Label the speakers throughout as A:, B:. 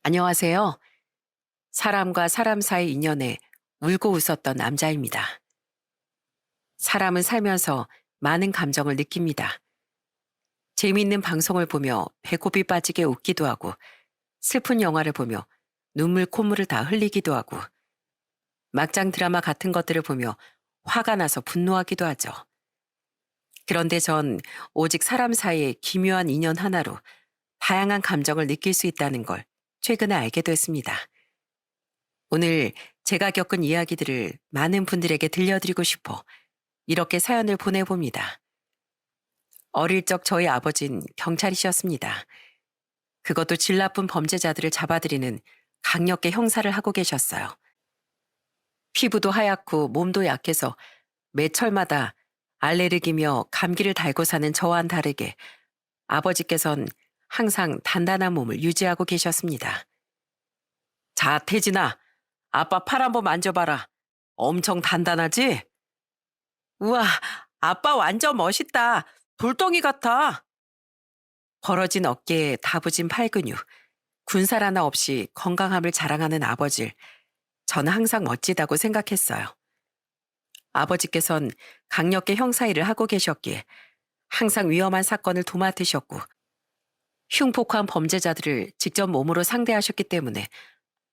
A: 안녕하세요. 사람과 사람 사이 인연에 울고 웃었던 남자입니다. 사람은 살면서 많은 감정을 느낍니다. 재미있는 방송을 보며 배꼽이 빠지게 웃기도 하고, 슬픈 영화를 보며 눈물 콧물을 다 흘리기도 하고, 막장 드라마 같은 것들을 보며 화가 나서 분노하기도 하죠. 그런데 전 오직 사람 사이의 기묘한 인연 하나로 다양한 감정을 느낄 수 있다는 걸 최근에 알게 됐습니다. 오늘 제가 겪은 이야기들을 많은 분들에게 들려드리고 싶어 이렇게 사연을 보내봅니다. 어릴 적 저희 아버진 경찰이셨습니다. 그것도 질 나쁜 범죄자들을 잡아들이는 강력계 형사를 하고 계셨어요. 피부도 하얗고 몸도 약해서 매철마다 알레르기며 감기를 달고 사는 저와는 다르게 아버지께선 항상 단단한 몸을 유지하고 계셨습니다. 자, 태진아, 아빠 팔 한번 만져봐라. 엄청 단단하지? 우와, 아빠 완전 멋있다. 돌덩이 같아. 벌어진 어깨에 다부진 팔 근육, 군살 하나 없이 건강함을 자랑하는 아버지를 저는 항상 멋지다고 생각했어요. 아버지께선 강력계 형사 일을 하고 계셨기에 항상 위험한 사건을 도맡으셨고 흉폭한 범죄자들을 직접 몸으로 상대하셨기 때문에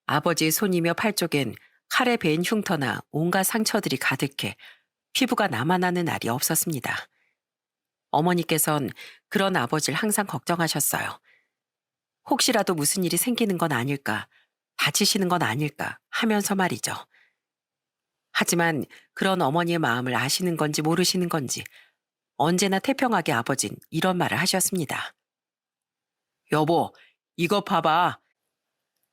A: 아버지의 손이며 팔 쪽엔 칼에 베인 흉터나 온갖 상처들이 가득해 피부가 남아나는 날이 없었습니다. 어머니께선 그런 아버지를 항상 걱정하셨어요. 혹시라도 무슨 일이 생기는 건 아닐까, 다치시는 건 아닐까 하면서 말이죠. 하지만 그런 어머니의 마음을 아시는 건지 모르시는 건지 언제나 태평하게 아버진 이런 말을 하셨습니다. 여보, 이거 봐봐.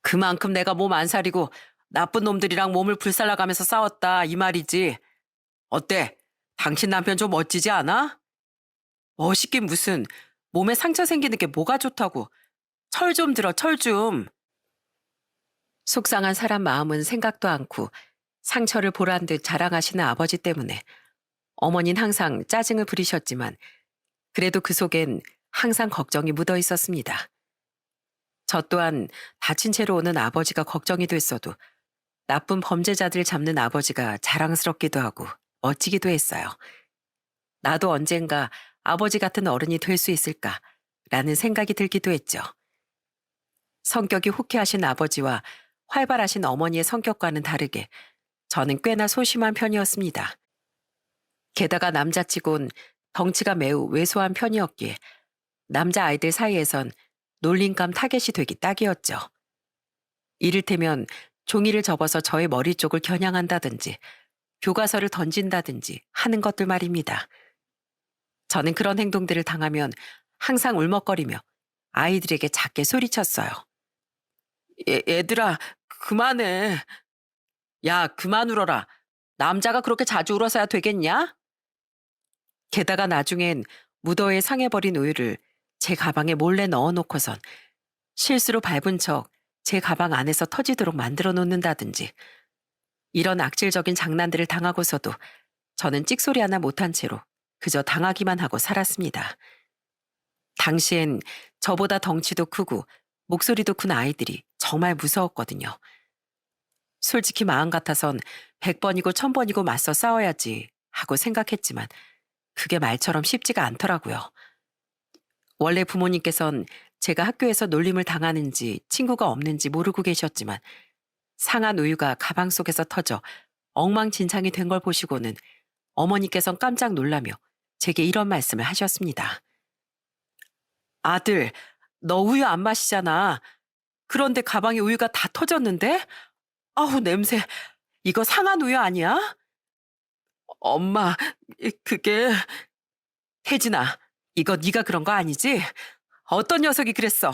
A: 그만큼 내가 몸 안 사리고 나쁜 놈들이랑 몸을 불살라가면서 싸웠다 이 말이지. 어때? 당신 남편 좀 멋지지 않아? 멋있긴 무슨, 몸에 상처 생기는 게 뭐가 좋다고. 철 좀 들어, 철 좀. 속상한 사람 마음은 생각도 않고 상처를 보란 듯 자랑하시는 아버지 때문에 어머니는 항상 짜증을 부리셨지만 그래도 그 속엔 항상 걱정이 묻어 있었습니다. 저 또한 다친 채로 오는 아버지가 걱정이 됐어도 나쁜 범죄자들 잡는 아버지가 자랑스럽기도 하고 멋지기도 했어요. 나도 언젠가 아버지 같은 어른이 될 수 있을까라는 생각이 들기도 했죠. 성격이 호쾌하신 아버지와 활발하신 어머니의 성격과는 다르게 저는 꽤나 소심한 편이었습니다. 게다가 남자치곤 덩치가 매우 왜소한 편이었기에 남자 아이들 사이에선 놀림감 타겟이 되기 딱이었죠. 이를테면 종이를 접어서 저의 머리 쪽을 겨냥한다든지 교과서를 던진다든지 하는 것들 말입니다. 저는 그런 행동들을 당하면 항상 울먹거리며 아이들에게 작게 소리쳤어요. 얘들아, 그만해. 야, 그만 울어라. 남자가 그렇게 자주 울어서야 되겠냐? 게다가 나중엔 무더위에 상해버린 우유를 제 가방에 몰래 넣어놓고선 실수로 밟은 척 제 가방 안에서 터지도록 만들어 놓는다든지 이런 악질적인 장난들을 당하고서도 저는 찍소리 하나 못한 채로 그저 당하기만 하고 살았습니다. 당시엔 저보다 덩치도 크고 목소리도 큰 아이들이 정말 무서웠거든요. 솔직히 마음 같아선 100번이고 1000번이고 맞서 싸워야지 하고 생각했지만 그게 말처럼 쉽지가 않더라고요. 원래 부모님께선 제가 학교에서 놀림을 당하는지 친구가 없는지 모르고 계셨지만 상한 우유가 가방 속에서 터져 엉망진창이 된 걸 보시고는 어머니께선 깜짝 놀라며 제게 이런 말씀을 하셨습니다. 아들, 너 우유 안 마시잖아. 그런데 가방에 우유가 다 터졌는데? 아우, 냄새. 이거 상한 우유 아니야? 엄마, 그게... 혜진아, 이거 네가 그런 거 아니지? 어떤 녀석이 그랬어?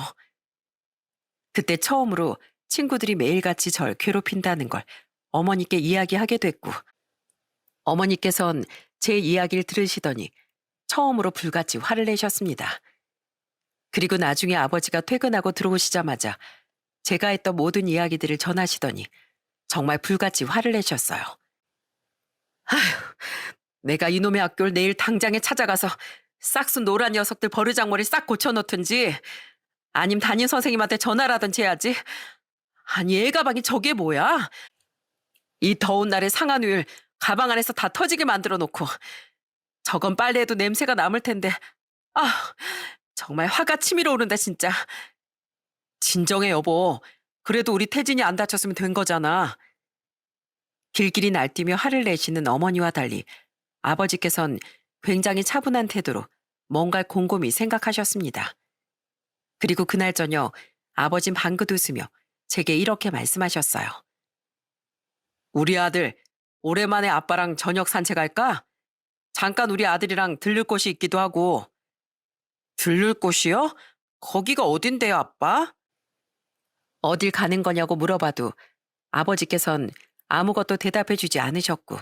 A: 그때 처음으로 친구들이 매일같이 절 괴롭힌다는 걸 어머니께 이야기하게 됐고 어머니께선 제 이야기를 들으시더니 처음으로 불같이 화를 내셨습니다. 그리고 나중에 아버지가 퇴근하고 들어오시자마자 제가 했던 모든 이야기들을 전하시더니 정말 불같이 화를 내셨어요. 아휴, 내가 이놈의 학교를 내일 당장에 찾아가서 싹순 노란 녀석들 버르장머리 싹 고쳐놓든지 아님 담임 선생님한테 전화라든지 해야지. 아니, 애 가방이 저게 뭐야? 이 더운 날에 상한 우유 가방 안에서 다 터지게 만들어 놓고 저건 빨래해도 냄새가 남을 텐데. 아, 정말 화가 치밀어 오른다 진짜. 진정해 여보. 그래도 우리 태진이 안 다쳤으면 된 거잖아. 길길이 날뛰며 화를 내시는 어머니와 달리 아버지께선 굉장히 차분한 태도로 뭔가 곰곰이 생각하셨습니다. 그리고 그날 저녁 아버진 방긋 웃으며 제게 이렇게 말씀하셨어요. 우리 아들, 오랜만에 아빠랑 저녁 산책할까? 잠깐 우리 아들이랑 들를 곳이 있기도 하고. 들를 곳이요? 거기가 어딘데요, 아빠? 어딜 가는 거냐고 물어봐도 아버지께선 아무것도 대답해 주지 않으셨고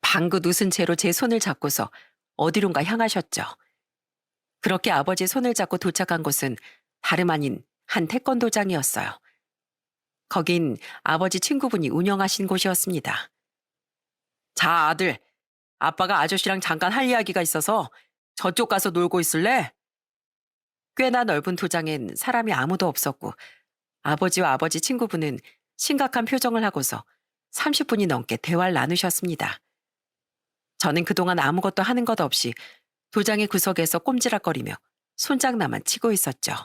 A: 방긋 웃은 채로 제 손을 잡고서 어디론가 향하셨죠. 그렇게 아버지 손을 잡고 도착한 곳은 다름 아닌 한 태권도장이었어요. 거긴 아버지 친구분이 운영하신 곳이었습니다. 자, 아들. 아빠가 아저씨랑 잠깐 할 이야기가 있어서 저쪽 가서 놀고 있을래? 꽤나 넓은 도장엔 사람이 아무도 없었고 아버지와 아버지 친구분은 심각한 표정을 하고서 30분이 넘게 대화를 나누셨습니다. 저는 그동안 아무것도 하는 것 없이 도장의 구석에서 꼼지락거리며 손장난만 치고 있었죠.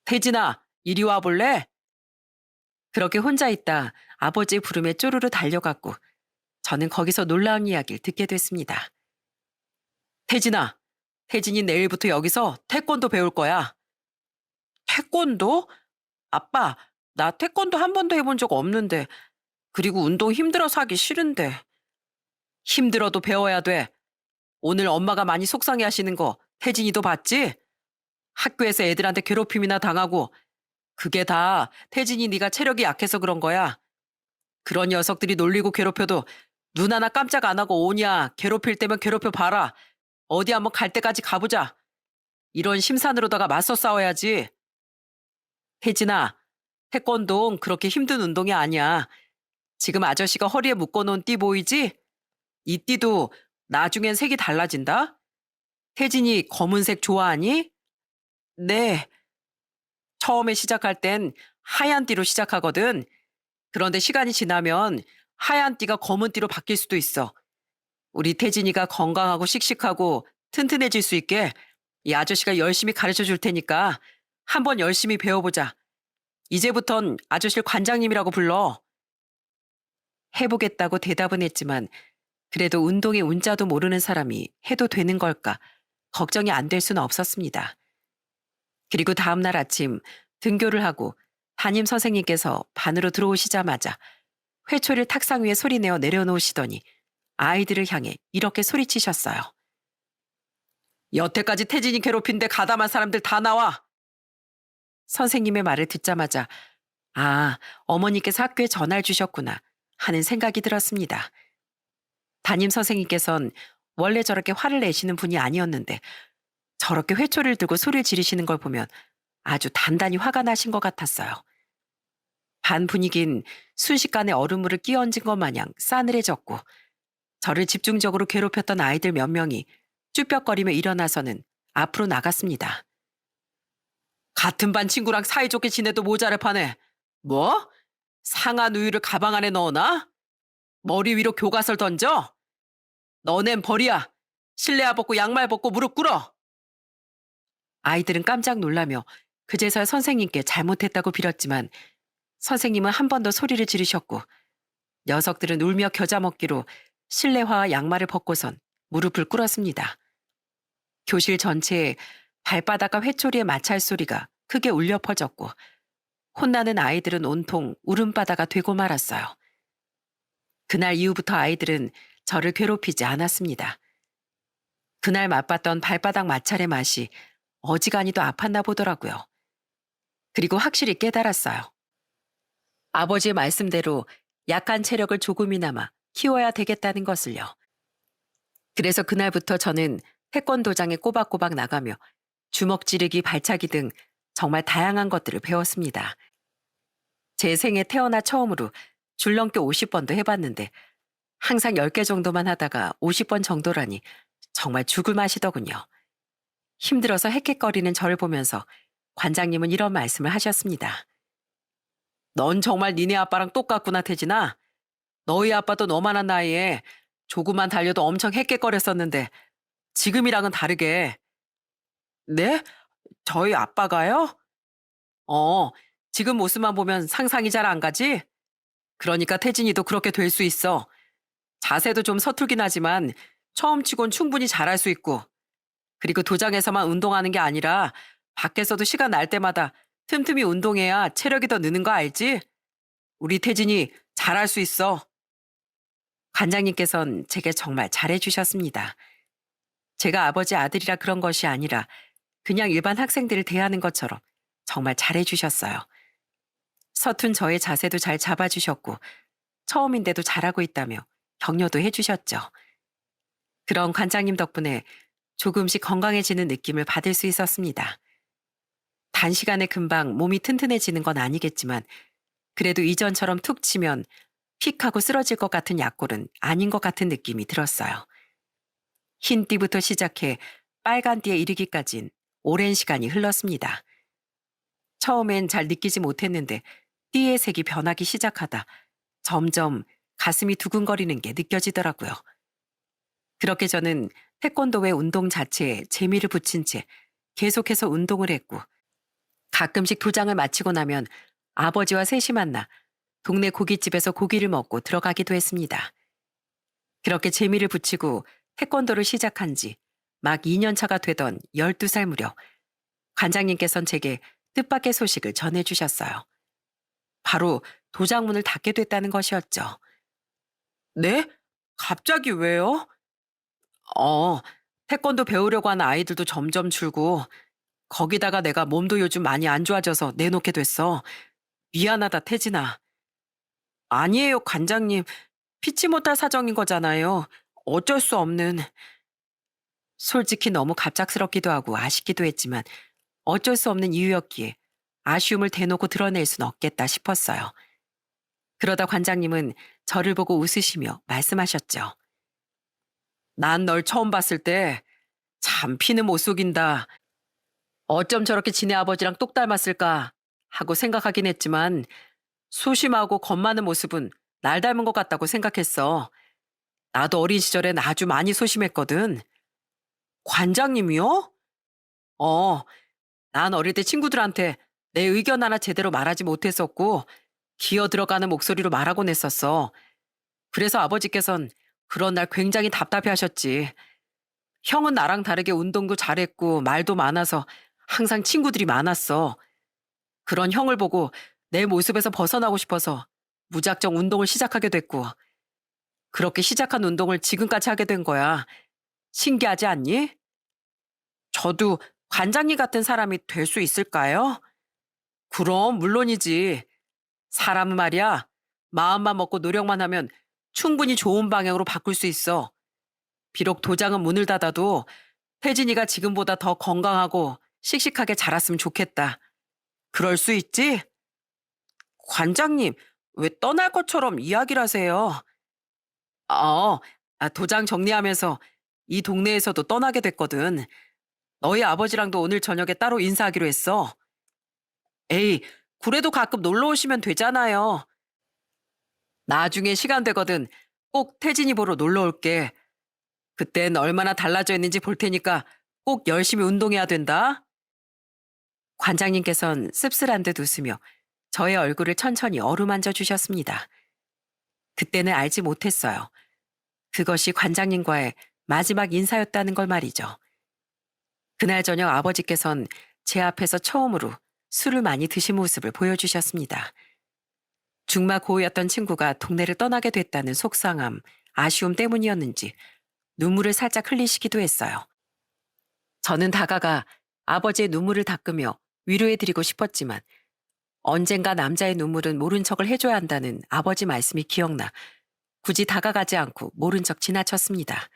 A: 태진아, 이리 와볼래? 그렇게 혼자 있다 아버지의 부름에 쪼르르 달려갔고 저는 거기서 놀라운 이야기를 듣게 됐습니다. 태진아, 태진이 내일부터 여기서 태권도 배울 거야. 태권도? 아빠, 나 태권도 한 번도 해본 적 없는데, 그리고 운동 힘들어서 하기 싫은데. 힘들어도 배워야 돼. 오늘 엄마가 많이 속상해 하시는 거 태진이도 봤지? 학교에서 애들한테 괴롭힘이나 당하고 그게 다 태진이 네가 체력이 약해서 그런 거야. 그런 녀석들이 놀리고 괴롭혀도 눈 하나 깜짝 안 하고 오냐. 괴롭힐 때면 괴롭혀 봐라. 어디 한번 갈 때까지 가보자. 이런 심산으로다가 맞서 싸워야지. 혜진아, 태권도는 그렇게 힘든 운동이 아니야. 지금 아저씨가 허리에 묶어놓은 띠 보이지? 이 띠도 나중엔 색이 달라진다. 혜진이 검은색 좋아하니? 네. 처음에 시작할 땐 하얀 띠로 시작하거든. 그런데 시간이 지나면 하얀 띠가 검은 띠로 바뀔 수도 있어. 우리 태진이가 건강하고 씩씩하고 튼튼해질 수 있게 이 아저씨가 열심히 가르쳐 줄 테니까 한번 열심히 배워보자. 이제부턴 아저씨를 관장님이라고 불러. 해보겠다고 대답은 했지만 그래도 운동의 운자도 모르는 사람이 해도 되는 걸까 걱정이 안 될 수는 없었습니다. 그리고 다음날 아침 등교를 하고 담임 선생님께서 반으로 들어오시자마자 회초리를 탁상 위에 소리내어 내려놓으시더니 아이들을 향해 이렇게 소리치셨어요. 여태까지 태진이 괴롭힌데 가담한 사람들 다 나와. 선생님의 말을 듣자마자 아, 어머니께서 학교에 전화를 주셨구나 하는 생각이 들었습니다. 담임 선생님께서는 원래 저렇게 화를 내시는 분이 아니었는데 저렇게 회초리를 들고 소리를 지르시는 걸 보면 아주 단단히 화가 나신 것 같았어요. 반 분위기는 순식간에 얼음물을 끼얹은 것 마냥 싸늘해졌고 저를 집중적으로 괴롭혔던 아이들 몇 명이 쭈뼛거리며 일어나서는 앞으로 나갔습니다. 같은 반 친구랑 사이좋게 지내도 모자랄 판에 뭐? 상한 우유를 가방 안에 넣어놔? 머리 위로 교과서를 던져? 너넨 벌이야. 실내화 벗고 양말 벗고 무릎 꿇어. 아이들은 깜짝 놀라며 그제서야 선생님께 잘못했다고 빌었지만 선생님은 한 번 더 소리를 지르셨고 녀석들은 울며 겨자 먹기로 실내화와 양말을 벗고선 무릎을 꿇었습니다. 교실 전체에 발바닥과 회초리의 마찰 소리가 크게 울려 퍼졌고 혼나는 아이들은 온통 울음바다가 되고 말았어요. 그날 이후부터 아이들은 저를 괴롭히지 않았습니다. 그날 맛봤던 발바닥 마찰의 맛이 어지간히도 아팠나 보더라고요. 그리고 확실히 깨달았어요. 아버지의 말씀대로 약한 체력을 조금이나마 키워야 되겠다는 것을요. 그래서 그날부터 저는 태권도장에 꼬박꼬박 나가며 주먹 찌르기, 발차기 등 정말 다양한 것들을 배웠습니다. 제 생에 태어나 처음으로 줄넘기 50번도 해봤는데 항상 10개 정도만 하다가 50번 정도라니 정말 죽을 맛이더군요. 힘들어서 헥헥거리는 저를 보면서 관장님은 이런 말씀을 하셨습니다. 넌 정말 니네 아빠랑 똑같구나, 태진아. 너희 아빠도 너만한 나이에 조금만 달려도 엄청 헥헥거렸었는데 지금이랑은 다르게. 네? 저희 아빠가요? 어, 지금 모습만 보면 상상이 잘 안 가지? 그러니까 태진이도 그렇게 될 수 있어. 자세도 좀 서툴긴 하지만 처음 치곤 충분히 잘할 수 있고, 그리고 도장에서만 운동하는 게 아니라 밖에서도 시간 날 때마다 틈틈이 운동해야 체력이 더 느는 거 알지? 우리 태진이 잘할 수 있어. 관장님께선 제게 정말 잘해주셨습니다. 제가 아버지 아들이라 그런 것이 아니라 그냥 일반 학생들을 대하는 것처럼 정말 잘해주셨어요. 서툰 저의 자세도 잘 잡아주셨고 처음인데도 잘하고 있다며 격려도 해주셨죠. 그런 관장님 덕분에 조금씩 건강해지는 느낌을 받을 수 있었습니다. 단시간에 금방 몸이 튼튼해지는 건 아니겠지만 그래도 이전처럼 툭 치면 픽 하고 쓰러질 것 같은 약골은 아닌 것 같은 느낌이 들었어요. 흰 띠부터 시작해 빨간 띠에 이르기까진 오랜 시간이 흘렀습니다. 처음엔 잘 느끼지 못했는데 띠의 색이 변하기 시작하다 점점 가슴이 두근거리는 게 느껴지더라고요. 그렇게 저는 태권도의 운동 자체에 재미를 붙인 채 계속해서 운동을 했고 가끔씩 도장을 마치고 나면 아버지와 셋이 만나 동네 고깃집에서 고기를 먹고 들어가기도 했습니다. 그렇게 재미를 붙이고 태권도를 시작한 지 막 2년 차가 되던 12살 무렵 관장님께선 제게 뜻밖의 소식을 전해주셨어요. 바로 도장문을 닫게 됐다는 것이었죠. 네? 갑자기 왜요? 어, 태권도 배우려고 하는 아이들도 점점 줄고 거기다가 내가 몸도 요즘 많이 안 좋아져서 내놓게 됐어. 미안하다, 태진아. 아니에요, 관장님. 피치 못할 사정인 거잖아요. 어쩔 수 없는. 솔직히 너무 갑작스럽기도 하고 아쉽기도 했지만 어쩔 수 없는 이유였기에 아쉬움을 대놓고 드러낼 순 없겠다 싶었어요. 그러다 관장님은 저를 보고 웃으시며 말씀하셨죠. 난 널 처음 봤을 때 참 피는 못 속인다. 어쩜 저렇게 지네 아버지랑 똑 닮았을까 하고 생각하긴 했지만 소심하고 겁 많은 모습은 날 닮은 것 같다고 생각했어. 나도 어린 시절엔 아주 많이 소심했거든. 관장님이요? 어, 난 어릴 때 친구들한테 내 의견 하나 제대로 말하지 못했었고 기어 들어가는 목소리로 말하곤 했었어. 그래서 아버지께선 그런 날 굉장히 답답해 하셨지. 형은 나랑 다르게 운동도 잘했고 말도 많아서 항상 친구들이 많았어. 그런 형을 보고 내 모습에서 벗어나고 싶어서 무작정 운동을 시작하게 됐고 그렇게 시작한 운동을 지금까지 하게 된 거야. 신기하지 않니? 저도 관장님 같은 사람이 될 수 있을까요? 그럼 물론이지. 사람은 말이야. 마음만 먹고 노력만 하면 충분히 좋은 방향으로 바꿀 수 있어. 비록 도장은 문을 닫아도 혜진이가 지금보다 더 건강하고 씩씩하게 자랐으면 좋겠다. 그럴 수 있지? 관장님, 왜 떠날 것처럼 이야기를 하세요? 어, 도장 정리하면서 이 동네에서도 떠나게 됐거든. 너희 아버지랑도 오늘 저녁에 따로 인사하기로 했어. 에이, 그래도 가끔 놀러 오시면 되잖아요. 나중에 시간 되거든 꼭 태진이 보러 놀러 올게. 그땐 얼마나 달라져 있는지 볼 테니까 꼭 열심히 운동해야 된다. 관장님께선 씁쓸한 듯 웃으며 저의 얼굴을 천천히 어루만져 주셨습니다. 그때는 알지 못했어요. 그것이 관장님과의 마지막 인사였다는 걸 말이죠. 그날 저녁 아버지께선 제 앞에서 처음으로 술을 많이 드신 모습을 보여주셨습니다. 중마 고우였던 친구가 동네를 떠나게 됐다는 속상함, 아쉬움 때문이었는지 눈물을 살짝 흘리시기도 했어요. 저는 다가가 아버지의 눈물을 닦으며 위로해드리고 싶었지만 언젠가 남자의 눈물은 모른 척을 해줘야 한다는 아버지 말씀이 기억나 굳이 다가가지 않고 모른 척 지나쳤습니다.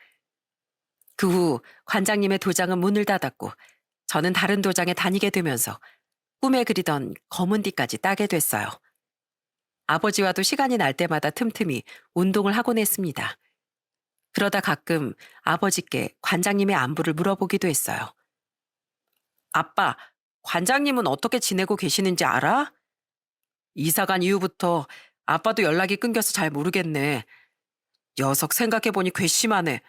A: 그 후 관장님의 도장은 문을 닫았고 저는 다른 도장에 다니게 되면서 꿈에 그리던 검은 띠까지 따게 됐어요. 아버지와도 시간이 날 때마다 틈틈이 운동을 하곤 했습니다. 그러다 가끔 아버지께 관장님의 안부를 물어보기도 했어요. 아빠, 관장님은 어떻게 지내고 계시는지 알아? 이사 간 이후부터 아빠도 연락이 끊겨서 잘 모르겠네. 녀석 생각해보니 괘씸하네.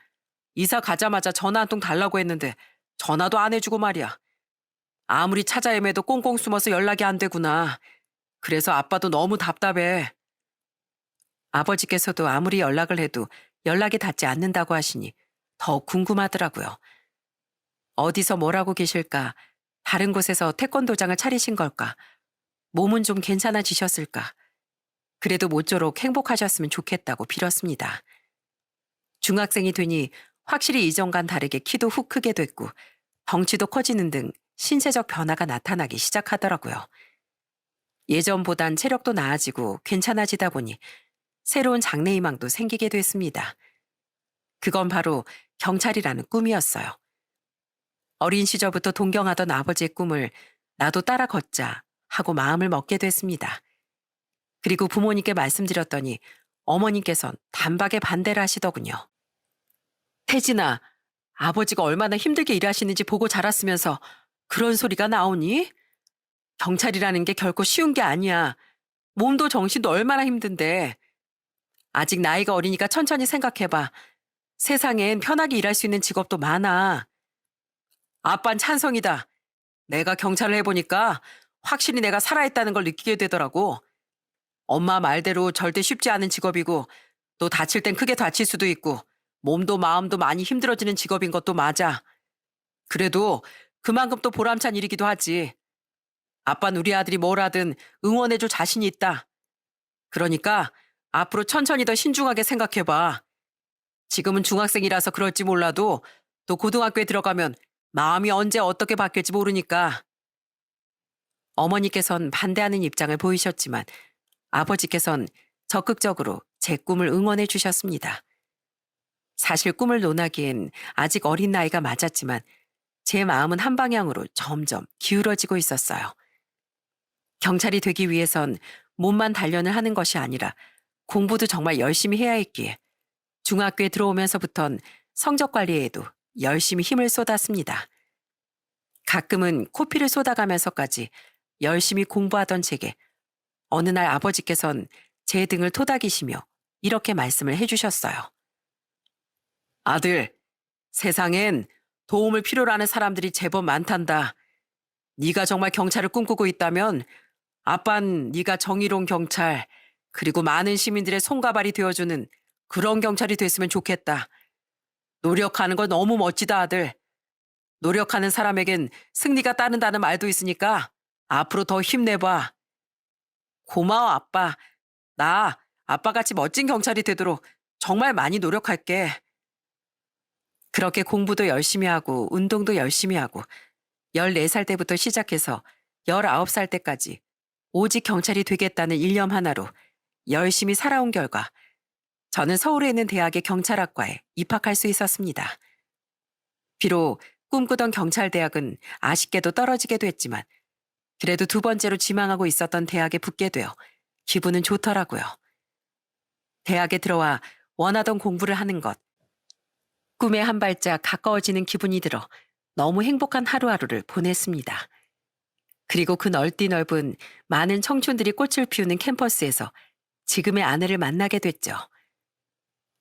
A: 이사 가자마자 전화 한 통 달라고 했는데 전화도 안 해주고 말이야. 아무리 찾아 헤매도 꽁꽁 숨어서 연락이 안 되구나. 그래서 아빠도 너무 답답해. 아버지께서도 아무리 연락을 해도 연락이 닿지 않는다고 하시니 더 궁금하더라고요. 어디서 뭘 하고 계실까? 다른 곳에서 태권도장을 차리신 걸까? 몸은 좀 괜찮아지셨을까? 그래도 모쪼록 행복하셨으면 좋겠다고 빌었습니다. 중학생이 되니 확실히 이전과는 다르게 키도 훅 크게 됐고 덩치도 커지는 등 신체적 변화가 나타나기 시작하더라고요. 예전보단 체력도 나아지고 괜찮아지다 보니 새로운 장래희망도 생기게 됐습니다. 그건 바로 경찰이라는 꿈이었어요. 어린 시절부터 동경하던 아버지의 꿈을 나도 따라 걷자 하고 마음을 먹게 됐습니다. 그리고 부모님께 말씀드렸더니 어머님께선 단박에 반대를 하시더군요. 태진아, 아버지가 얼마나 힘들게 일하시는지 보고 자랐으면서 그런 소리가 나오니? 경찰이라는 게 결코 쉬운 게 아니야. 몸도 정신도 얼마나 힘든데. 아직 나이가 어리니까 천천히 생각해봐. 세상엔 편하게 일할 수 있는 직업도 많아. 아빤 찬성이다. 내가 경찰을 해보니까 확실히 내가 살아있다는 걸 느끼게 되더라고. 엄마 말대로 절대 쉽지 않은 직업이고 또 다칠 땐 크게 다칠 수도 있고 몸도 마음도 많이 힘들어지는 직업인 것도 맞아. 그래도 그만큼 또 보람찬 일이기도 하지. 아빠는 우리 아들이 뭘 하든 응원해줄 자신이 있다. 그러니까 앞으로 천천히 더 신중하게 생각해봐. 지금은 중학생이라서 그럴지 몰라도 또 고등학교에 들어가면 마음이 언제 어떻게 바뀔지 모르니까. 어머니께선 반대하는 입장을 보이셨지만 아버지께선 적극적으로 제 꿈을 응원해 주셨습니다. 사실 꿈을 논하기엔 아직 어린 나이가 맞았지만 제 마음은 한 방향으로 점점 기울어지고 있었어요. 경찰이 되기 위해선 몸만 단련을 하는 것이 아니라 공부도 정말 열심히 해야 했기에 중학교에 들어오면서부턴 성적 관리에도 열심히 힘을 쏟았습니다. 가끔은 코피를 쏟아가면서까지 열심히 공부하던 제게 어느 날 아버지께선 제 등을 토닥이시며 이렇게 말씀을 해주셨어요. 아들, 세상엔 도움을 필요로 하는 사람들이 제법 많단다. 네가 정말 경찰을 꿈꾸고 있다면 아빤 네가 정의로운 경찰 그리고 많은 시민들의 손가발이 되어주는 그런 경찰이 됐으면 좋겠다. 노력하는 건 너무 멋지다, 아들. 노력하는 사람에겐 승리가 따른다는 말도 있으니까 앞으로 더 힘내봐. 고마워, 아빠. 나 아빠같이 멋진 경찰이 되도록 정말 많이 노력할게. 그렇게 공부도 열심히 하고 운동도 열심히 하고 14살 때부터 시작해서 19살 때까지 오직 경찰이 되겠다는 일념 하나로 열심히 살아온 결과 저는 서울에 있는 대학의 경찰학과에 입학할 수 있었습니다. 비록 꿈꾸던 경찰대학은 아쉽게도 떨어지게 됐지만 그래도 두 번째로 지망하고 있었던 대학에 붙게 되어 기분은 좋더라고요. 대학에 들어와 원하던 공부를 하는 것, 꿈에 한 발짝 가까워지는 기분이 들어 너무 행복한 하루하루를 보냈습니다. 그리고 그 넓디 넓은 많은 청춘들이 꽃을 피우는 캠퍼스에서 지금의 아내를 만나게 됐죠.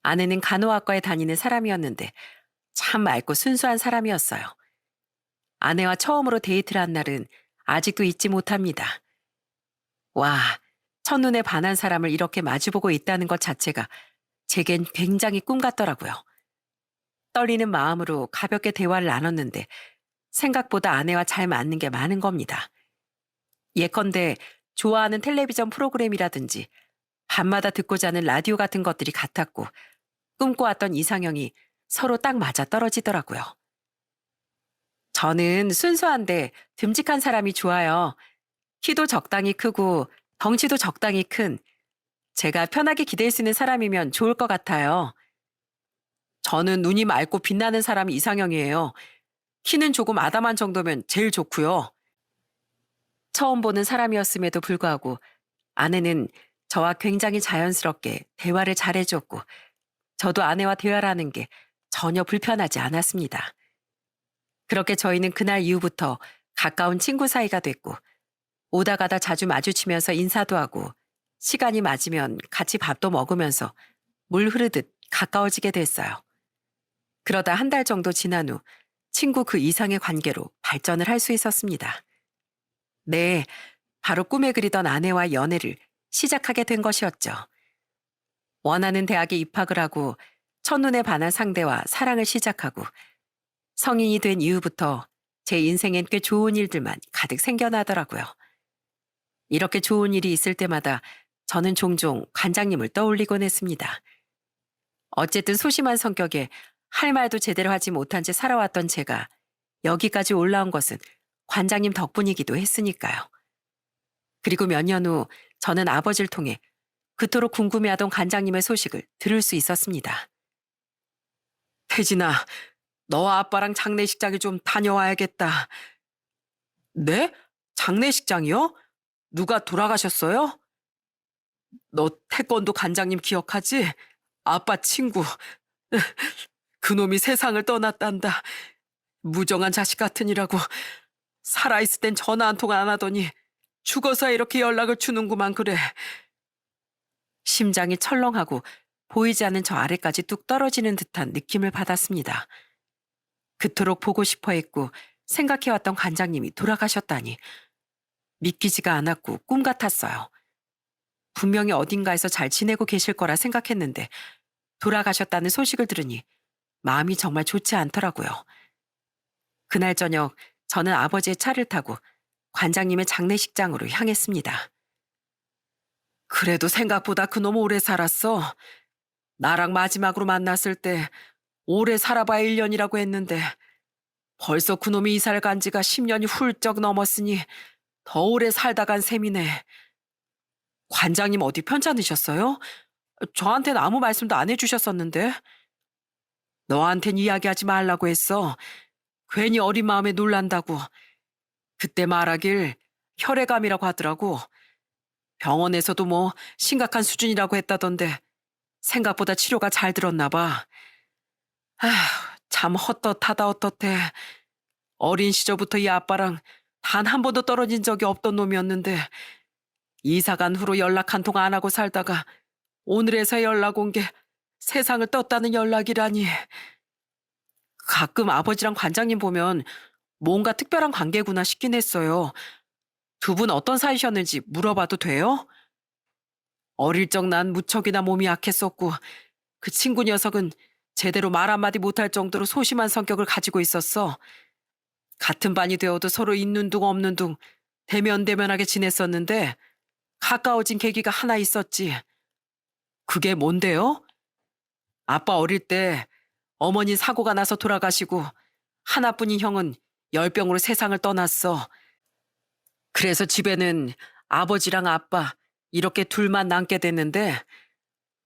A: 아내는 간호학과에 다니는 사람이었는데 참 맑고 순수한 사람이었어요. 아내와 처음으로 데이트를 한 날은 아직도 잊지 못합니다. 와, 첫눈에 반한 사람을 이렇게 마주보고 있다는 것 자체가 제겐 굉장히 꿈 같더라고요. 떨리는 마음으로 가볍게 대화를 나눴는데 생각보다 아내와 잘 맞는 게 많은 겁니다. 예컨대 좋아하는 텔레비전 프로그램이라든지 밤마다 듣고 자는 라디오 같은 것들이 같았고 꿈꿔왔던 이상형이 서로 딱 맞아 떨어지더라고요. 저는 순수한데 듬직한 사람이 좋아요. 키도 적당히 크고 덩치도 적당히 큰 제가 편하게 기댈 수 있는 사람이면 좋을 것 같아요. 저는 눈이 맑고 빛나는 사람이 이상형이에요. 키는 조금 아담한 정도면 제일 좋고요. 처음 보는 사람이었음에도 불구하고 아내는 저와 굉장히 자연스럽게 대화를 잘해줬고 저도 아내와 대화를 하는 게 전혀 불편하지 않았습니다. 그렇게 저희는 그날 이후부터 가까운 친구 사이가 됐고 오다 가다 자주 마주치면서 인사도 하고 시간이 맞으면 같이 밥도 먹으면서 물 흐르듯 가까워지게 됐어요. 그러다 한 달 정도 지난 후 친구 그 이상의 관계로 발전을 할 수 있었습니다. 네, 바로 꿈에 그리던 아내와 연애를 시작하게 된 것이었죠. 원하는 대학에 입학을 하고 첫눈에 반한 상대와 사랑을 시작하고 성인이 된 이후부터 제 인생엔 꽤 좋은 일들만 가득 생겨나더라고요. 이렇게 좋은 일이 있을 때마다 저는 종종 관장님을 떠올리곤 했습니다. 어쨌든 소심한 성격에 할 말도 제대로 하지 못한 채 살아왔던 제가 여기까지 올라온 것은 관장님 덕분이기도 했으니까요. 그리고 몇 년 후 저는 아버지를 통해 그토록 궁금해하던 관장님의 소식을 들을 수 있었습니다. 태진아, 너와 아빠랑 장례식장에 좀 다녀와야겠다. 네? 장례식장이요? 누가 돌아가셨어요? 너 태권도 관장님 기억하지? 아빠 친구. 그놈이 세상을 떠났단다. 무정한 자식 같으니라고. 살아있을 땐 전화 한 통 안 하더니 죽어서 이렇게 연락을 주는구만 그래. 심장이 철렁하고 보이지 않는 저 아래까지 뚝 떨어지는 듯한 느낌을 받았습니다. 그토록 보고 싶어 했고 생각해왔던 관장님이 돌아가셨다니 믿기지가 않았고 꿈 같았어요. 분명히 어딘가에서 잘 지내고 계실 거라 생각했는데 돌아가셨다는 소식을 들으니 마음이 정말 좋지 않더라고요. 그날 저녁 저는 아버지의 차를 타고 관장님의 장례식장으로 향했습니다. 그래도 생각보다 그놈 오래 살았어. 나랑 마지막으로 만났을 때 오래 살아봐야 1년이라고 했는데 벌써 그놈이 이사를 간 지가 10년이 훌쩍 넘었으니 더 오래 살다 간 셈이네. 관장님 어디 편찮으셨어요? 저한텐 아무 말씀도 안 해주셨었는데. 너한텐 이야기하지 말라고 했어. 괜히 어린 마음에 놀란다고. 그때 말하길 혈액암이라고 하더라고. 병원에서도 뭐 심각한 수준이라고 했다던데 생각보다 치료가 잘 들었나 봐. 아휴, 참 헛헛하다 헛헛해. 어린 시절부터 이 아빠랑 단 한 번도 떨어진 적이 없던 놈이었는데 이사 간 후로 연락 한 통 안 하고 살다가 오늘에서 연락 온 게 세상을 떴다는 연락이라니. 가끔 아버지랑 관장님 보면 뭔가 특별한 관계구나 싶긴 했어요. 두 분 어떤 사이셨는지 물어봐도 돼요? 어릴 적 난 무척이나 몸이 약했었고 그 친구 녀석은 제대로 말 한마디 못할 정도로 소심한 성격을 가지고 있었어. 같은 반이 되어도 서로 있는 둥 없는 둥 대면대면하게 지냈었는데 가까워진 계기가 하나 있었지. 그게 뭔데요? 아빠 어릴 때 어머니 사고가 나서 돌아가시고 하나뿐인 형은 열병으로 세상을 떠났어. 그래서 집에는 아버지랑 아빠 이렇게 둘만 남게 됐는데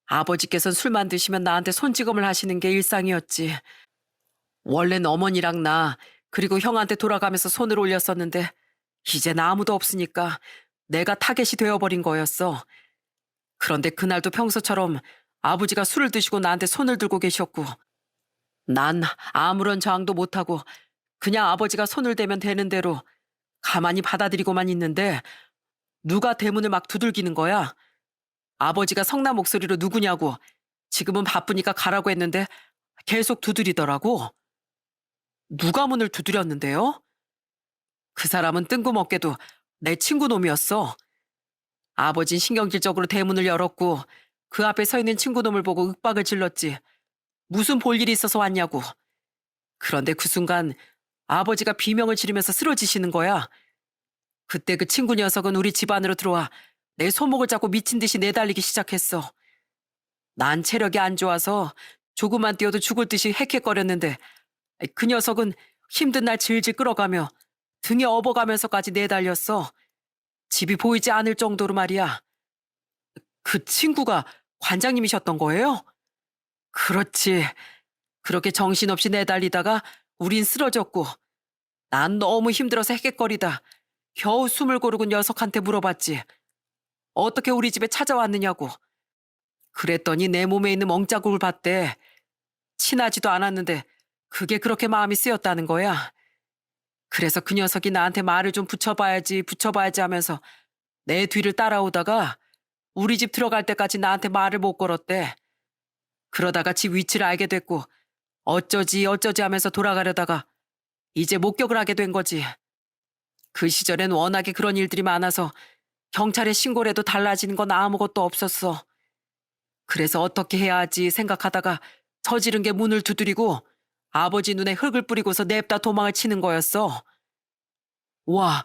A: 아버지께서는 술만 드시면 나한테 손찌검을 하시는 게 일상이었지. 원래는 어머니랑 나 그리고 형한테 돌아가면서 손을 올렸었는데 이젠 아무도 없으니까 내가 타겟이 되어버린 거였어. 그런데 그날도 평소처럼 아버지가 술을 드시고 나한테 손을 들고 계셨고 난 아무런 저항도 못하고 그냥 아버지가 손을 대면 되는 대로 가만히 받아들이고만 있는데 누가 대문을 막 두들기는 거야. 아버지가 성난 목소리로 누구냐고 지금은 바쁘니까 가라고 했는데 계속 두드리더라고. 누가 문을 두드렸는데요? 그 사람은 뜬금없게도 내 친구 놈이었어. 아버진 신경질적으로 대문을 열었고 그 앞에 서 있는 친구 놈을 보고 윽박을 질렀지. 무슨 볼 일이 있어서 왔냐고. 그런데 그 순간 아버지가 비명을 지르면서 쓰러지시는 거야. 그때 그 친구 녀석은 우리 집 안으로 들어와 내 손목을 잡고 미친 듯이 내달리기 시작했어. 난 체력이 안 좋아서 조금만 뛰어도 죽을 듯이 헥헥거렸는데 그 녀석은 힘든 날 질질 끌어가며 등에 업어가면서까지 내달렸어. 집이 보이지 않을 정도로 말이야. 그 친구가 관장님이셨던 거예요? 그렇지. 그렇게 정신없이 내달리다가 우린 쓰러졌고 난 너무 힘들어서 헥헥거리다 겨우 숨을 고르고 녀석한테 물어봤지. 어떻게 우리 집에 찾아왔느냐고. 그랬더니 내 몸에 있는 멍자국을 봤대. 친하지도 않았는데 그게 그렇게 마음이 쓰였다는 거야. 그래서 그 녀석이 나한테 말을 좀 붙여봐야지 하면서 내 뒤를 따라오다가 우리 집 들어갈 때까지 나한테 말을 못 걸었대. 그러다가 집 위치를 알게 됐고 어쩌지 하면서 돌아가려다가 이제 목격을 하게 된 거지. 그 시절엔 워낙에 그런 일들이 많아서 경찰에 신고를 해도 달라지는 건 아무것도 없었어. 그래서 어떻게 해야 하지 생각하다가 저지른 게 문을 두드리고 아버지 눈에 흙을 뿌리고서 냅다 도망을 치는 거였어. 와,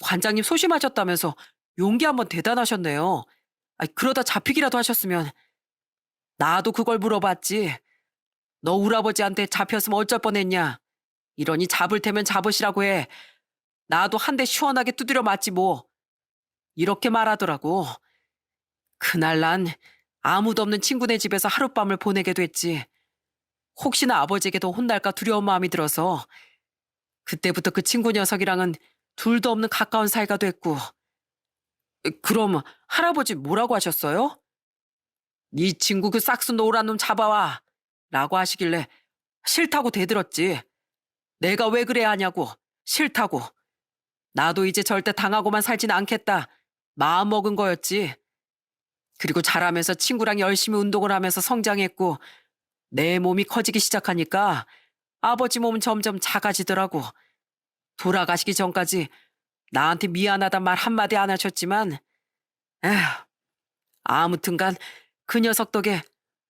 A: 관장님 소심하셨다면서 용기 한번 대단하셨네요. 그러다 잡히기라도 하셨으면. 나도 그걸 물어봤지. 너 우라버지한테 잡혔으면 어쩔 뻔했냐. 이러니 잡을 테면 잡으시라고 해. 나도 한 대 시원하게 두드려 맞지 뭐. 이렇게 말하더라고. 그날 난 아무도 없는 친구네 집에서 하룻밤을 보내게 됐지. 혹시나 아버지에게도 혼날까 두려운 마음이 들어서. 그때부터 그 친구 녀석이랑은 둘도 없는 가까운 사이가 됐고. 그럼 할아버지 뭐라고 하셨어요? 네 친구 그 싹수 노란 놈 잡아와 라고 하시길래 싫다고 대들었지. 내가 왜 그래야 하냐고. 싫다고. 나도 이제 절대 당하고만 살진 않겠다. 마음먹은 거였지. 그리고 자라면서 친구랑 열심히 운동을 하면서 성장했고 내 몸이 커지기 시작하니까 아버지 몸은 점점 작아지더라고. 돌아가시기 전까지 나한테 미안하단 말 한마디 안 하셨지만 에휴, 아무튼간 그 녀석 덕에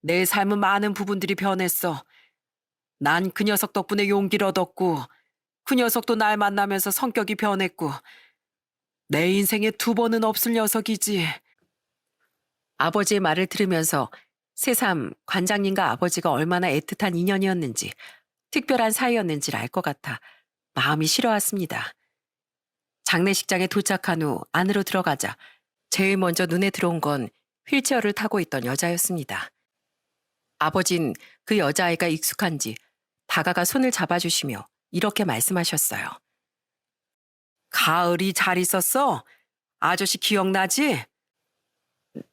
A: 내 삶은 많은 부분들이 변했어. 난 그 녀석 덕분에 용기를 얻었고 그 녀석도 날 만나면서 성격이 변했고 내 인생에 두 번은 없을 녀석이지. 아버지의 말을 들으면서 새삼 관장님과 아버지가 얼마나 애틋한 인연이었는지 특별한 사이였는지를 알 것 같아 마음이 시려왔습니다. 장례식장에 도착한 후 안으로 들어가자 제일 먼저 눈에 들어온 건 휠체어를 타고 있던 여자였습니다. 아버진 그 여자아이가 익숙한지 다가가 손을 잡아주시며 이렇게 말씀하셨어요. 가을이 잘 있었어? 아저씨 기억나지?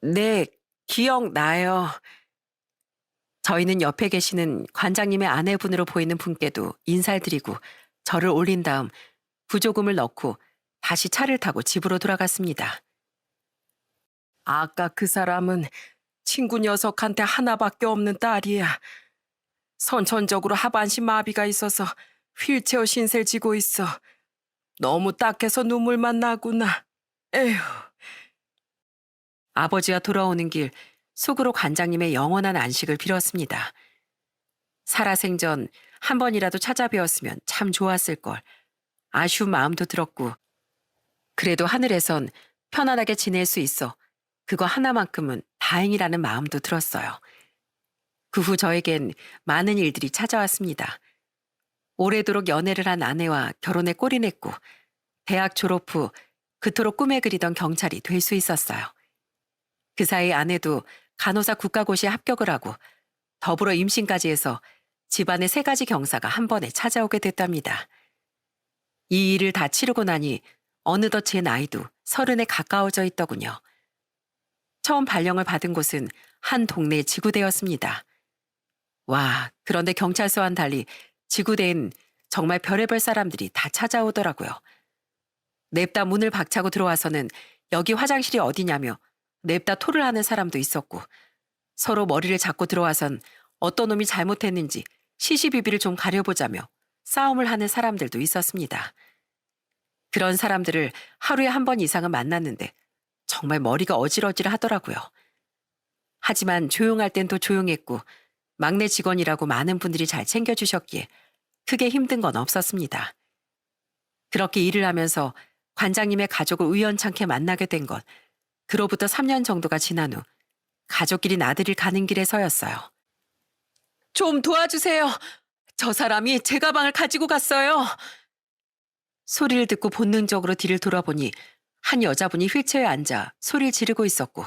A: 네, 기억나요. 저희는 옆에 계시는 관장님의 아내분으로 보이는 분께도 인사를 드리고 저를 올린 다음 부조금을 넣고 다시 차를 타고 집으로 돌아갔습니다. 아까 그 사람은 친구 녀석한테 하나밖에 없는 딸이야. 선천적으로 하반신 마비가 있어서 휠체어 신세를 지고 있어. 너무 딱해서 눈물만 나구나. 에휴. 아버지가 돌아오는 길 속으로 관장님의 영원한 안식을 빌었습니다. 살아생전 한 번이라도 찾아뵈었으면 참 좋았을 걸. 아쉬운 마음도 들었고 그래도 하늘에선 편안하게 지낼 수 있어 그거 하나만큼은 다행이라는 마음도 들었어요. 그 후 저에겐 많은 일들이 찾아왔습니다. 오래도록 연애를 한 아내와 결혼에 꼴이 냈고 대학 졸업 후 그토록 꿈에 그리던 경찰이 될 수 있었어요. 그 사이 아내도 간호사 국가고시에 합격을 하고 더불어 임신까지 해서 집안의 3가지 경사가 한 번에 찾아오게 됐답니다. 이 일을 다 치르고 나니 어느덧 제 나이도 30에 가까워져 있더군요. 처음 발령을 받은 곳은 한 동네 지구대였습니다. 와, 그런데 경찰서와는 달리 지구대엔 정말 별의별 사람들이 다 찾아오더라고요. 냅다 문을 박차고 들어와서는 여기 화장실이 어디냐며 냅다 토를 하는 사람도 있었고 서로 머리를 잡고 들어와선 어떤 놈이 잘못했는지 시시비비를 좀 가려보자며 싸움을 하는 사람들도 있었습니다. 그런 사람들을 하루에 한 번 이상은 만났는데 정말 머리가 어질어질 하더라고요. 하지만 조용할 땐 또 조용했고 막내 직원이라고 많은 분들이 잘 챙겨주셨기에 크게 힘든 건 없었습니다. 그렇게 일을 하면서 관장님의 가족을 우연찮게 만나게 된 건 그로부터 3년 정도가 지난 후 가족끼리 나들이를 가는 길에서였어요. 좀 도와주세요. 저 사람이 제 가방을 가지고 갔어요. 소리를 듣고 본능적으로 뒤를 돌아보니 한 여자분이 휠체어에 앉아 소리를 지르고 있었고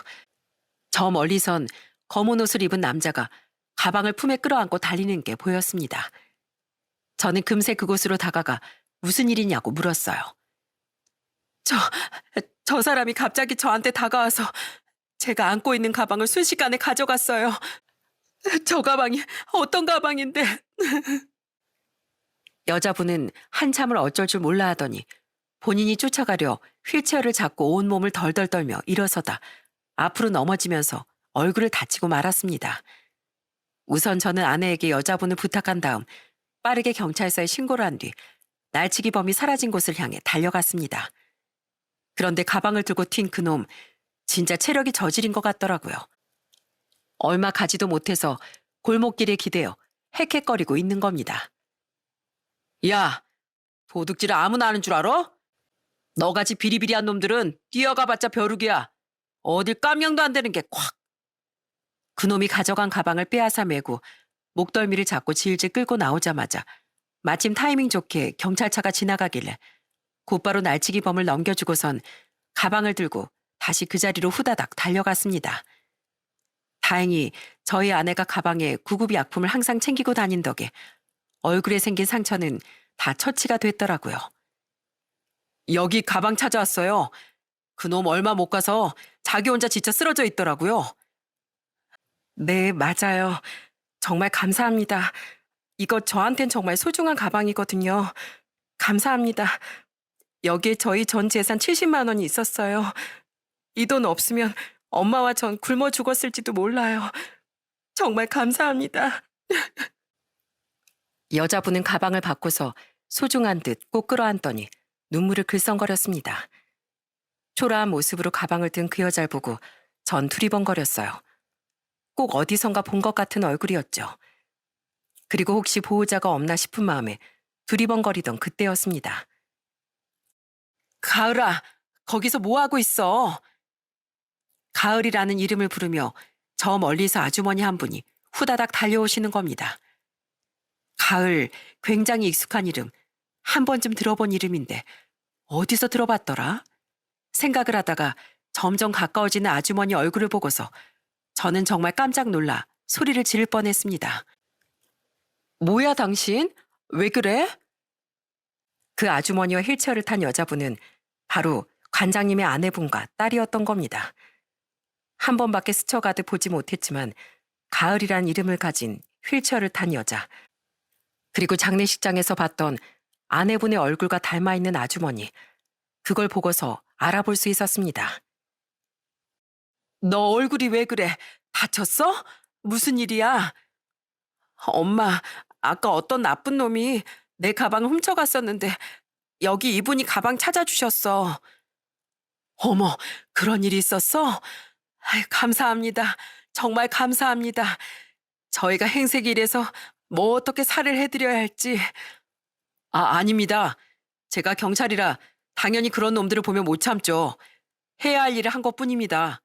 A: 저 멀리선 검은 옷을 입은 남자가 가방을 품에 끌어안고 달리는 게 보였습니다. 저는 금세 그곳으로 다가가 무슨 일이냐고 물었어요. 저 사람이 갑자기 저한테 다가와서 제가 안고 있는 가방을 순식간에 가져갔어요. 저 가방이 어떤 가방인데. 여자분은 한참을 어쩔 줄 몰라 하더니 본인이 쫓아가려 휠체어를 잡고 온몸을 덜덜 떨며 일어서다 앞으로 넘어지면서 얼굴을 다치고 말았습니다. 우선 저는 아내에게 여자분을 부탁한 다음 빠르게 경찰서에 신고를 한 뒤 날치기 범이 사라진 곳을 향해 달려갔습니다. 그런데 가방을 들고 튄 그놈 진짜 체력이 저질인 것 같더라고요. 얼마 가지도 못해서 골목길에 기대어 헥헥거리고 있는 겁니다. 야, 도둑질 아무나 하는 줄 알아? 너같이 비리비리한 놈들은 뛰어가봤자 벼룩이야. 어딜 깜냥도 안 되는 게 콱. 그놈이 가져간 가방을 빼앗아 메고 목덜미를 잡고 질질 끌고 나오자마자 마침 타이밍 좋게 경찰차가 지나가길래 곧바로 날치기 범을 넘겨주고선 가방을 들고 다시 그 자리로 후다닥 달려갔습니다. 다행히 저희 아내가 가방에 구급의약품을 항상 챙기고 다닌 덕에 얼굴에 생긴 상처는 다 처치가 됐더라고요. 여기 가방 찾아왔어요. 그놈 얼마 못 가서 자기 혼자 지쳐 쓰러져 있더라고요. 네, 맞아요. 정말 감사합니다. 이거 저한텐 정말 소중한 가방이거든요. 감사합니다. 여기에 저희 전 재산 70만 원이 있었어요. 이 돈 없으면 엄마와 전 굶어 죽었을지도 몰라요. 정말 감사합니다. 여자분은 가방을 받고서 소중한 듯 꼭 끌어안더니 눈물을 글썽거렸습니다. 초라한 모습으로 가방을 든 그 여자를 보고 전 두리번거렸어요. 꼭 어디선가 본 것 같은 얼굴이었죠. 그리고 혹시 보호자가 없나 싶은 마음에 두리번거리던 그때였습니다. 가을아, 거기서 뭐하고 있어? 가을이라는 이름을 부르며 저 멀리서 아주머니 한 분이 후다닥 달려오시는 겁니다. 가을, 굉장히 익숙한 이름, 한 번쯤 들어본 이름인데 어디서 들어봤더라? 생각을 하다가 점점 가까워지는 아주머니 얼굴을 보고서 저는 정말 깜짝 놀라 소리를 지를 뻔했습니다. 뭐야 당신? 왜 그래? 그 아주머니와 휠체어를 탄 여자분은 바로 관장님의 아내분과 딸이었던 겁니다. 한 번밖에 스쳐가듯 보지 못했지만 가을이란 이름을 가진 휠체어를 탄 여자, 그리고 장례식장에서 봤던 아내분의 얼굴과 닮아있는 아주머니, 그걸 보고서 알아볼 수 있었습니다. 너 얼굴이 왜 그래? 다쳤어? 무슨 일이야? 엄마, 아까 어떤 나쁜 놈이 내 가방을 훔쳐갔었는데 여기 이분이 가방 찾아주셨어. 어머, 그런 일이 있었어? 아이, 감사합니다. 정말 감사합니다. 저희가 행색이 이래서 뭐 어떻게 살을 해드려야 할지. 아닙니다. 제가 경찰이라 당연히 그런 놈들을 보면 못 참죠. 해야 할 일을 한 것뿐입니다.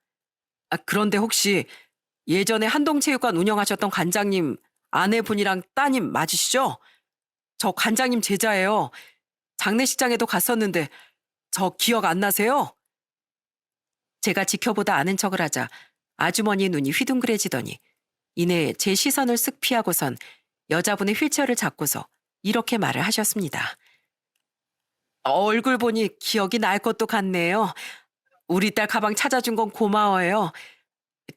A: 그런데 혹시 예전에 한동체육관 운영하셨던 관장님 아내분이랑 따님 맞으시죠? 저 관장님 제자예요. 장례식장에도 갔었는데 저 기억 안 나세요? 제가 지켜보다 아는 척을 하자 아주머니의 눈이 휘둥그레지더니 이내 제 시선을 쓱 피하고선 여자분의 휠체어를 잡고서 이렇게 말을 하셨습니다. 얼굴 보니 기억이 날 것도 같네요. 우리 딸 가방 찾아준 건 고마워요.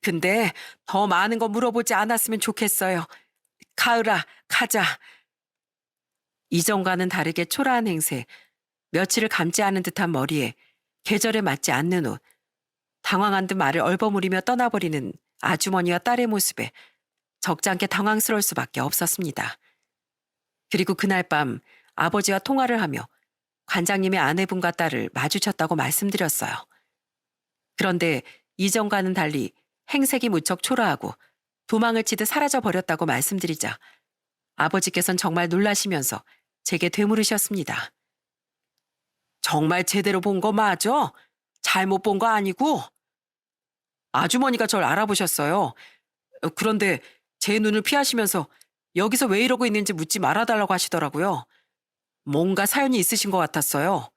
A: 근데 더 많은 거 물어보지 않았으면 좋겠어요. 가을아, 가자. 이전과는 다르게 초라한 행세, 며칠을 감지 않은 듯한 머리에 계절에 맞지 않는 옷, 당황한 듯 말을 얼버무리며 떠나버리는 아주머니와 딸의 모습에 적잖게 당황스러울 수밖에 없었습니다. 그리고 그날 밤 아버지와 통화를 하며 관장님의 아내분과 딸을 마주쳤다고 말씀드렸어요. 그런데 이전과는 달리 행색이 무척 초라하고 도망을 치듯 사라져버렸다고 말씀드리자 아버지께선 정말 놀라시면서 제게 되물으셨습니다. 정말 제대로 본 거 맞아? 잘못 본 거 아니고? 아주머니가 절 알아보셨어요. 그런데 제 눈을 피하시면서 여기서 왜 이러고 있는지 묻지 말아달라고 하시더라고요. 뭔가 사연이 있으신 것 같았어요.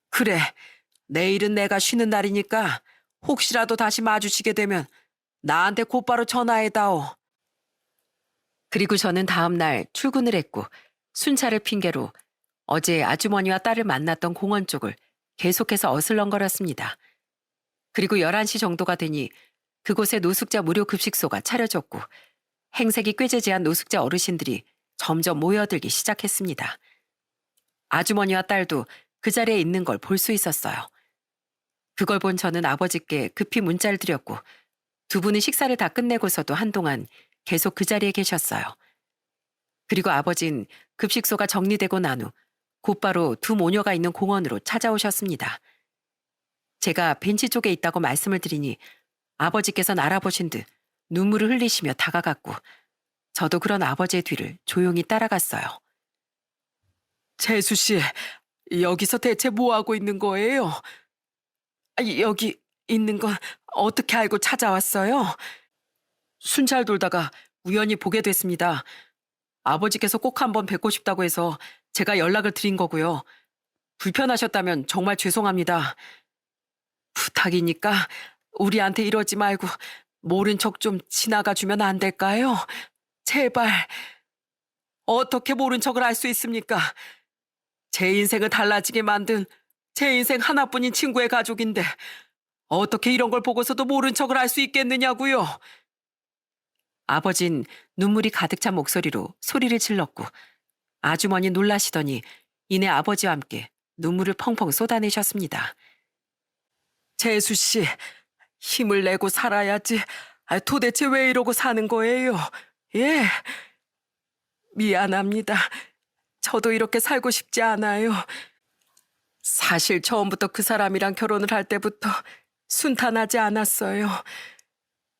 A: 그래, 내일은 내가 쉬는 날이니까 혹시라도 다시 마주치게 되면 나한테 곧바로 전화해다오. 그리고 저는 다음 날 출근을 했고 순찰을 핑계로 어제 아주머니와 딸을 만났던 공원 쪽을 계속해서 어슬렁거렸습니다. 그리고 11시 정도가 되니 그곳에 노숙자 무료 급식소가 차려졌고 행색이 꾀재재한 노숙자 어르신들이 점점 모여들기 시작했습니다. 아주머니와 딸도 그 자리에 있는 걸 볼 수 있었어요. 그걸 본 저는 아버지께 급히 문자를 드렸고 두 분이 식사를 다 끝내고서도 한동안 계속 그 자리에 계셨어요. 그리고 아버진 급식소가 정리되고 난 후 곧바로 두 모녀가 있는 공원으로 찾아오셨습니다. 제가 벤치 쪽에 있다고 말씀을 드리니 아버지께서는 알아보신 듯 눈물을 흘리시며 다가갔고 저도 그런 아버지의 뒤를 조용히 따라갔어요. 재수 씨, 여기서 대체 뭐 하고 있는 거예요? 여기 있는 건 어떻게 알고 찾아왔어요? 순찰 돌다가 우연히 보게 됐습니다. 아버지께서 꼭 한번 뵙고 싶다고 해서 제가 연락을 드린 거고요. 불편하셨다면 정말 죄송합니다. 부탁이니까 우리한테 이러지 말고 모른 척 좀 지나가 주면 안 될까요? 제발. 어떻게 모른 척을 할 수 있습니까? 제 인생을 달라지게 만든 제 인생 하나뿐인 친구의 가족인데 어떻게 이런 걸 보고서도 모른 척을 할 수 있겠느냐고요. 아버진 눈물이 가득 찬 목소리로 소리를 질렀고 아주머니 놀라시더니 이내 아버지와 함께 눈물을 펑펑 쏟아내셨습니다. 재수 씨, 힘을 내고 살아야지. 도대체 왜 이러고 사는 거예요? 예. 미안합니다. 저도 이렇게 살고 싶지 않아요. 사실 처음부터 그 사람이랑 결혼을 할 때부터 순탄하지 않았어요.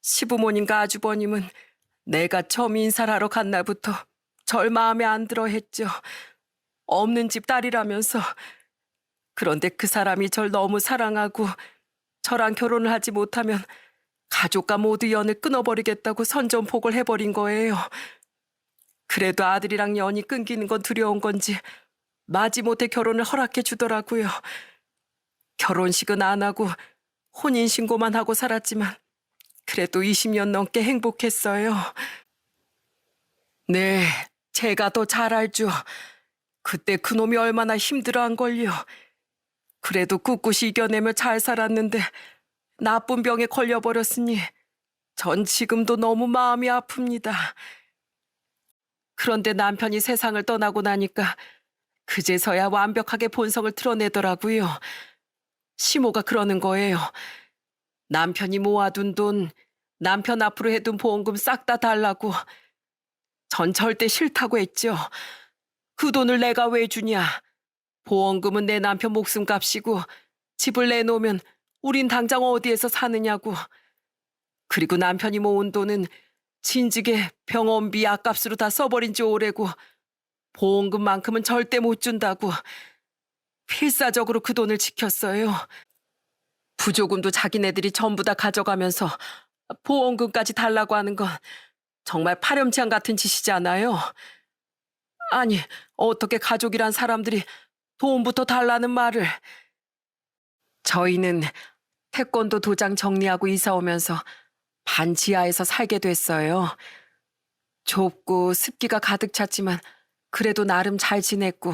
A: 시부모님과 아주버님은 내가 처음 인사를 하러 간 날부터 절 마음에 안 들어 했죠. 없는 집 딸이라면서. 그런데 그 사람이 절 너무 사랑하고 저랑 결혼을 하지 못하면 가족과 모두 연을 끊어버리겠다고 선전포고를 해버린 거예요. 그래도 아들이랑 연이 끊기는 건 두려운 건지 마지못해 결혼을 허락해 주더라고요. 결혼식은 안 하고 혼인신고만 하고 살았지만 그래도 20년 넘게 행복했어요. 네, 제가 더 잘 알죠. 그때 그놈이 얼마나 힘들어한걸요. 그래도 꿋꿋이 이겨내며 잘 살았는데 나쁜 병에 걸려버렸으니 전 지금도 너무 마음이 아픕니다. 그런데 남편이 세상을 떠나고 나니까 그제서야 완벽하게 본성을 드러내더라고요. 시모가 그러는 거예요. 남편이 모아둔 돈, 남편 앞으로 해둔 보험금 싹 다 달라고. 전 절대 싫다고 했죠. 그 돈을 내가 왜 주냐. 보험금은 내 남편 목숨값이고 집을 내놓으면 우린 당장 어디에서 사느냐고. 그리고 남편이 모은 돈은 진즉에 병원비 약값으로 다 써버린 지 오래고 보험금만큼은 절대 못 준다고. 필사적으로 그 돈을 지켰어요. 부조금도 자기네들이 전부 다 가져가면서 보험금까지 달라고 하는 건 정말 파렴치한 같은 짓이잖아요. 아니, 어떻게 가족이란 사람들이 돈부터 달라는 말을. 저희는 태권도 도장 정리하고 이사 오면서 반 지하에서 살게 됐어요. 좁고 습기가 가득 찼지만 그래도 나름 잘 지냈고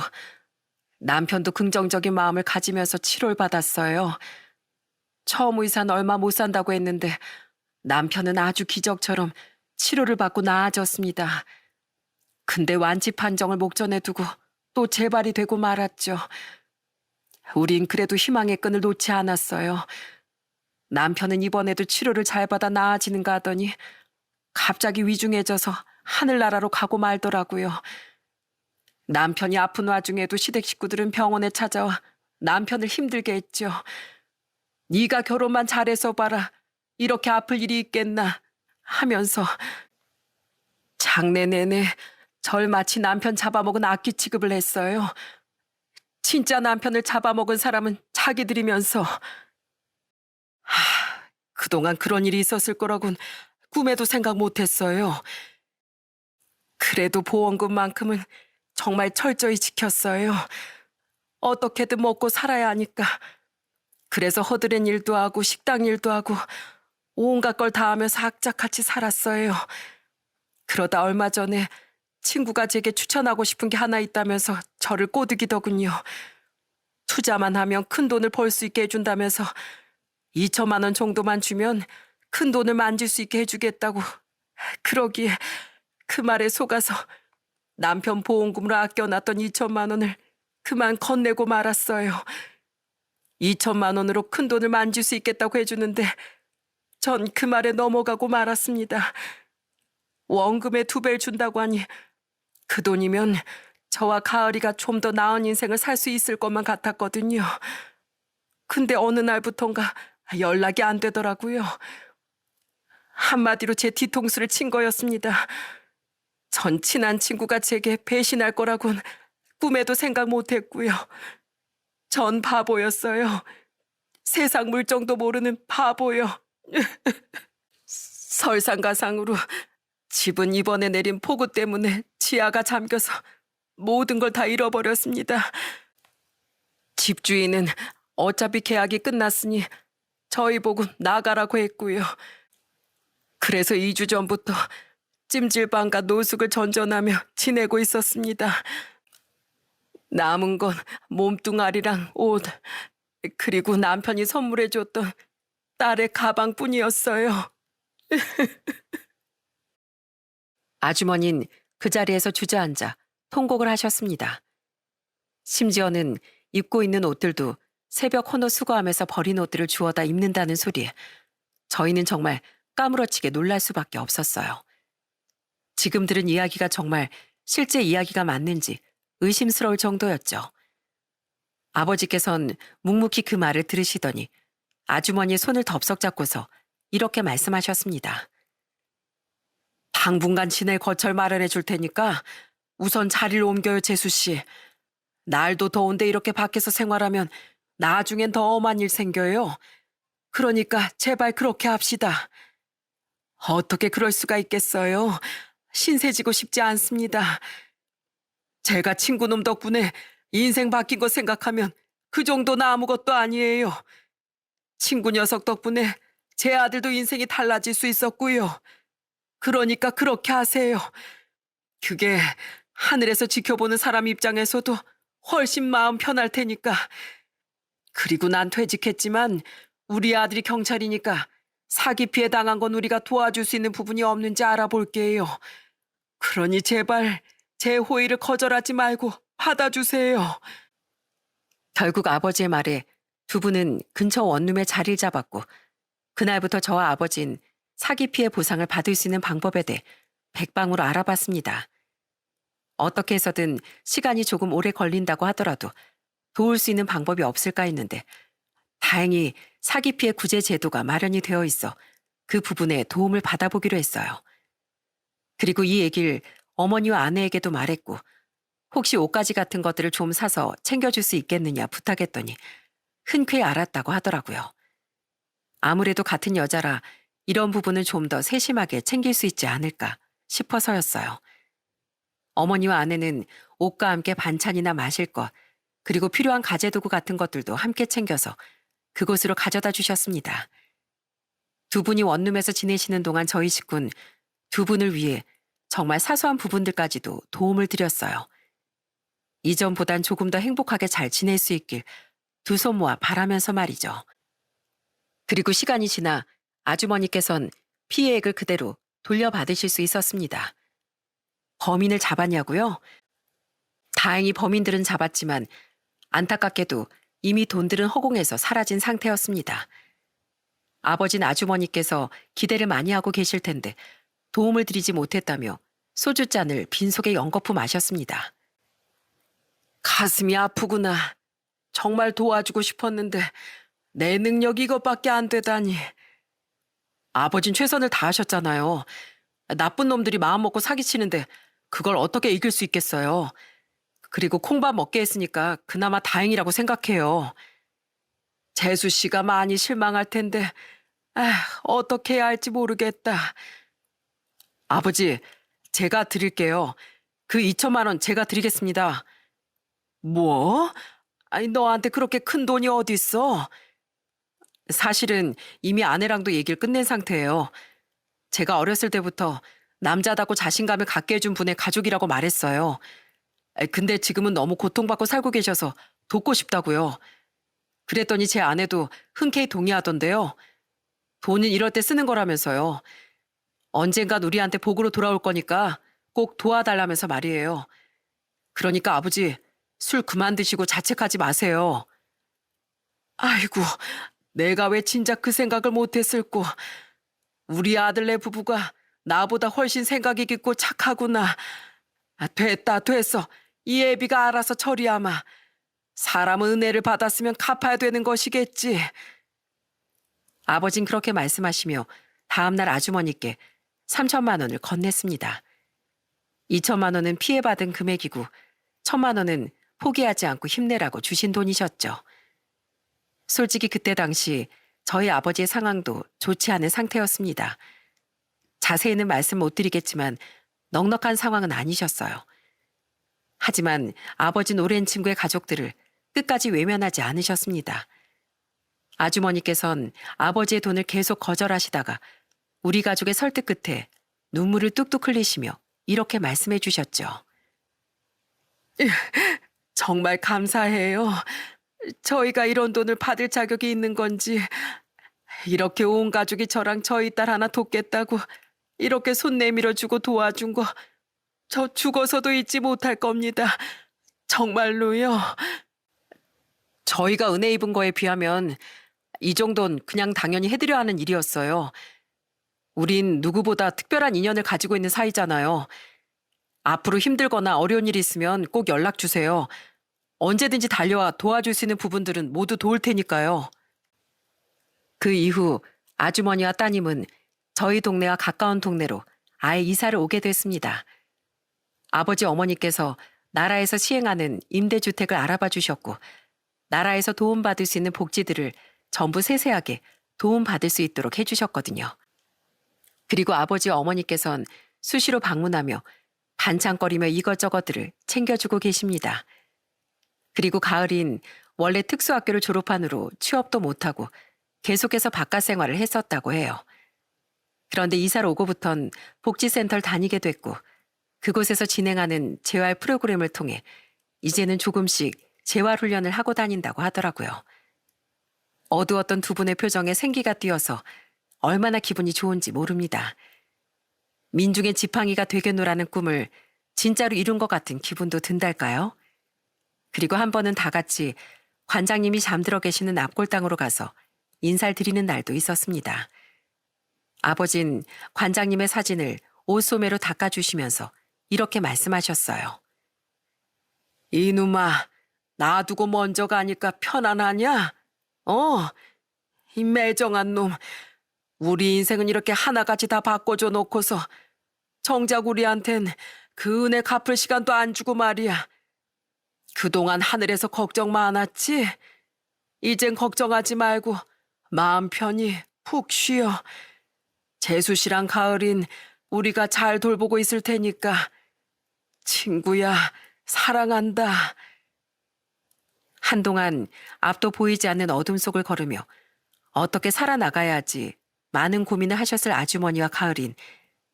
A: 남편도 긍정적인 마음을 가지면서 치료를 받았어요. 처음 의사는 얼마 못 산다고 했는데 남편은 아주 기적처럼 치료를 받고 나아졌습니다. 근데 완치 판정을 목전에 두고 또 재발이 되고 말았죠. 우린 그래도 희망의 끈을 놓지 않았어요. 남편은 이번에도 치료를 잘 받아 나아지는가 하더니 갑자기 위중해져서 하늘나라로 가고 말더라고요. 남편이 아픈 와중에도 시댁 식구들은 병원에 찾아와 남편을 힘들게 했죠. 네가 결혼만 잘해서 봐라. 이렇게 아플 일이 있겠나 하면서 장래 내내 절 마치 남편 잡아먹은 악귀 취급을 했어요. 진짜 남편을 잡아먹은 사람은 자기들이면서. 그동안 그런 일이 있었을 거라곤 꿈에도 생각 못했어요. 그래도 보험금만큼은 정말 철저히 지켰어요. 어떻게든 먹고 살아야 하니까. 그래서 허드렛 일도 하고 식당 일도 하고 온갖 걸 다 하면서 악착같이 살았어요. 그러다 얼마 전에 친구가 제게 추천하고 싶은 게 하나 있다면서 저를 꼬드기더군요. 투자만 하면 큰 돈을 벌 수 있게 해준다면서 2천만 원 정도만 주면 큰 돈을 만질 수 있게 해주겠다고. 그러기에 그 말에 속아서 남편 보험금으로 아껴놨던 2천만 원을 그만 건네고 말았어요. 2천만 원으로 큰돈을 만질 수 있겠다고 해주는데 전 그 말에 넘어가고 말았습니다. 원금의 2배를 준다고 하니 그 돈이면 저와 가을이가 좀 더 나은 인생을 살 수 있을 것만 같았거든요. 근데 어느 날부턴가 연락이 안 되더라고요. 한마디로 제 뒤통수를 친 거였습니다. 전 친한 친구가 제게 배신할 거라곤 꿈에도 생각 못했고요. 전 바보였어요. 세상 물정도 모르는 바보요. 설상가상으로 집은 이번에 내린 폭우 때문에 지하가 잠겨서 모든 걸 다 잃어버렸습니다. 집주인은 어차피 계약이 끝났으니 저희 보고 나가라고 했고요. 그래서 2주 전부터 찜질방과 노숙을 전전하며 지내고 있었습니다. 남은 건 몸뚱아리랑 옷, 그리고 남편이 선물해줬던 딸의 가방뿐이었어요. 아주머니는 그 자리에서 주저앉아 통곡을 하셨습니다. 심지어는 입고 있는 옷들도 새벽 헌옷 수거하면서 버린 옷들을 주워다 입는다는 소리에 저희는 정말 까무러치게 놀랄 수밖에 없었어요. 지금 들은 이야기가 정말 실제 이야기가 맞는지 의심스러울 정도였죠. 아버지께선 묵묵히 그 말을 들으시더니 아주머니의 손을 덥석 잡고서 이렇게 말씀하셨습니다. 당분간 지낼 거처를 마련해 줄 테니까 우선 자리를 옮겨요, 재수 씨. 날도 더운데 이렇게 밖에서 생활하면 나중엔 더 험한 일 생겨요. 그러니까 제발 그렇게 합시다. 어떻게 그럴 수가 있겠어요. 신세지고 싶지 않습니다. 제가 친구놈 덕분에 인생 바뀐 거 생각하면 그 정도는 아무것도 아니에요. 친구 녀석 덕분에 제 아들도 인생이 달라질 수 있었고요. 그러니까 그렇게 하세요. 그게 하늘에서 지켜보는 사람 입장에서도 훨씬 마음 편할 테니까. 그리고 난 퇴직했지만 우리 아들이 경찰이니까 사기 피해 당한 건 우리가 도와줄 수 있는 부분이 없는지 알아볼게요. 그러니 제발 제 호의를 거절하지 말고 받아주세요. 결국 아버지의 말에 두 분은 근처 원룸에 자리를 잡았고 그날부터 저와 아버지는 사기 피해 보상을 받을 수 있는 방법에 대해 백방으로 알아봤습니다. 어떻게 해서든 시간이 조금 오래 걸린다고 하더라도 도울 수 있는 방법이 없을까 했는데 다행히 사기 피해 구제 제도가 마련이 되어 있어 그 부분에 도움을 받아보기로 했어요. 그리고 이 얘기를 어머니와 아내에게도 말했고 혹시 옷가지 같은 것들을 좀 사서 챙겨줄 수 있겠느냐 부탁했더니 흔쾌히 알았다고 하더라고요. 아무래도 같은 여자라 이런 부분을 좀 더 세심하게 챙길 수 있지 않을까 싶어서였어요. 어머니와 아내는 옷과 함께 반찬이나 마실 것, 그리고 필요한 가재도구 같은 것들도 함께 챙겨서 그곳으로 가져다 주셨습니다. 두 분이 원룸에서 지내시는 동안 저희 식구는 두 분을 위해 정말 사소한 부분들까지도 도움을 드렸어요. 이전보단 조금 더 행복하게 잘 지낼 수 있길 두 손 모아 바라면서 말이죠. 그리고 시간이 지나 아주머니께선 피해액을 그대로 돌려받으실 수 있었습니다. 범인을 잡았냐고요? 다행히 범인들은 잡았지만 안타깝게도 이미 돈들은 허공에서 사라진 상태였습니다. 아버진 아주머니께서 기대를 많이 하고 계실 텐데 도움을 드리지 못했다며 소주잔을 빈속에 연거푸 마셨습니다. 가슴이 아프구나. 정말 도와주고 싶었는데 내 능력이 이것밖에 안 되다니. 아버진 최선을 다하셨잖아요. 나쁜 놈들이 마음먹고 사기치는데 그걸 어떻게 이길 수 있겠어요. 그리고 콩밥 먹게 했으니까 그나마 다행이라고 생각해요. 재수 씨가 많이 실망할 텐데 어떻게 해야 할지 모르겠다. 아버지, 제가 드릴게요. 그 2천만 원 제가 드리겠습니다. 뭐? 아니 너한테 그렇게 큰 돈이 어디 있어? 사실은 이미 아내랑도 얘기를 끝낸 상태예요. 제가 어렸을 때부터 남자다고 자신감을 갖게 해준 분의 가족이라고 말했어요. 근데 지금은 너무 고통받고 살고 계셔서 돕고 싶다고요. 그랬더니 제 아내도 흔쾌히 동의하던데요. 돈은 이럴 때 쓰는 거라면서요. 언젠간 우리한테 복으로 돌아올 거니까 꼭 도와달라면서 말이에요. 그러니까 아버지, 술 그만 드시고 자책하지 마세요. 아이고, 내가 왜 진작 그 생각을 못했을꼬. 우리 아들네 부부가 나보다 훨씬 생각이 깊고 착하구나. 됐다, 됐어. 이 애비가 알아서 처리하마. 사람은 은혜를 받았으면 갚아야 되는 것이겠지. 아버진 그렇게 말씀하시며 다음날 아주머니께 3천만 원을 건넸습니다. 2천만 원은 피해받은 금액이고 1천만 원은 포기하지 않고 힘내라고 주신 돈이셨죠. 솔직히 그때 당시 저희 아버지의 상황도 좋지 않은 상태였습니다. 자세히는 말씀 못 드리겠지만 넉넉한 상황은 아니셨어요. 하지만 아버지는 오랜 친구의 가족들을 끝까지 외면하지 않으셨습니다. 아주머니께선 아버지의 돈을 계속 거절하시다가 우리 가족의 설득 끝에 눈물을 뚝뚝 흘리시며 이렇게 말씀해 주셨죠. 정말 감사해요. 저희가 이런 돈을 받을 자격이 있는 건지, 이렇게 온 가족이 저랑 저희 딸 하나 돕겠다고 이렇게 손 내밀어 주고 도와준 거 저 죽어서도 잊지 못할 겁니다. 정말로요. 저희가 은혜 입은 거에 비하면 이 정도는 그냥 당연히 해드려 하는 일이었어요. 우린 누구보다 특별한 인연을 가지고 있는 사이잖아요. 앞으로 힘들거나 어려운 일이 있으면 꼭 연락 주세요. 언제든지 달려와 도와줄 수 있는 부분들은 모두 도울 테니까요. 그 이후 아주머니와 따님은 저희 동네와 가까운 동네로 아예 이사를 오게 됐습니다. 아버지 어머니께서 나라에서 시행하는 임대주택을 알아봐 주셨고 나라에서 도움받을 수 있는 복지들을 전부 세세하게 도움받을 수 있도록 해주셨거든요. 그리고 아버지 어머니께선 수시로 방문하며 반찬거리며 이것저것들을 챙겨주고 계십니다. 그리고 가을인 원래 특수학교를 졸업한 후로 취업도 못하고 계속해서 바깥 생활을 했었다고 해요. 그런데 이사를 오고부턴 복지센터를 다니게 됐고 그곳에서 진행하는 재활 프로그램을 통해 이제는 조금씩 재활 훈련을 하고 다닌다고 하더라고요. 어두웠던 두 분의 표정에 생기가 띄어서 얼마나 기분이 좋은지 모릅니다. 민중의 지팡이가 되겠노라는 꿈을 진짜로 이룬 것 같은 기분도 든달까요? 그리고 한 번은 다 같이 관장님이 잠들어 계시는 앞골당으로 가서 인사를 드리는 날도 있었습니다. 아버진 관장님의 사진을 옷소매로 닦아주시면서 이렇게 말씀하셨어요. 이놈아, 놔두고 먼저 가니까 편안하냐? 이 매정한 놈. 우리 인생은 이렇게 하나같이 다 바꿔줘 놓고서 정작 우리한텐 그 은혜 갚을 시간도 안 주고 말이야. 그동안 하늘에서 걱정 많았지? 이젠 걱정하지 말고 마음 편히 푹 쉬어. 재수 씨랑 가을인 우리가 잘 돌보고 있을 테니까. 친구야, 사랑한다. 한동안 앞도 보이지 않는 어둠 속을 걸으며 어떻게 살아나가야 하지 많은 고민을 하셨을 아주머니와 가을인.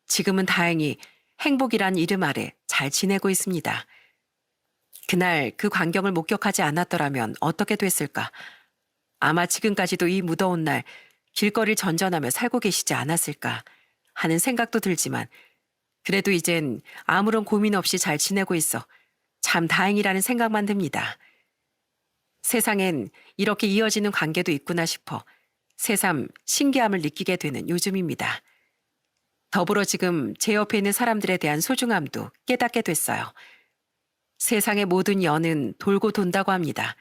A: 지금은 다행히 행복이란 이름 아래 잘 지내고 있습니다. 그날 그 광경을 목격하지 않았더라면 어떻게 됐을까? 아마 지금까지도 이 무더운 날 길거리를 전전하며 살고 계시지 않았을까 하는 생각도 들지만 그래도 이젠 아무런 고민 없이 잘 지내고 있어 참 다행이라는 생각만 듭니다. 세상엔 이렇게 이어지는 관계도 있구나 싶어 새삼 신기함을 느끼게 되는 요즘입니다. 더불어 지금 제 옆에 있는 사람들에 대한 소중함도 깨닫게 됐어요. 세상의 모든 연은 돌고 돈다고 합니다.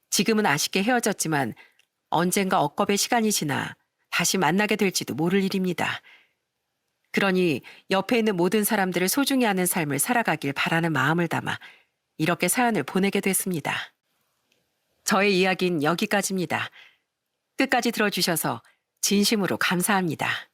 A: 지금은 아쉽게 헤어졌지만 언젠가 억겁의 시간이 지나 다시 만나게 될지도 모를 일입니다. 그러니 옆에 있는 모든 사람들을 소중히 하는 삶을 살아가길 바라는 마음을 담아 이렇게 사연을 보내게 됐습니다. 저의 이야기는 여기까지입니다. 끝까지 들어주셔서 진심으로 감사합니다.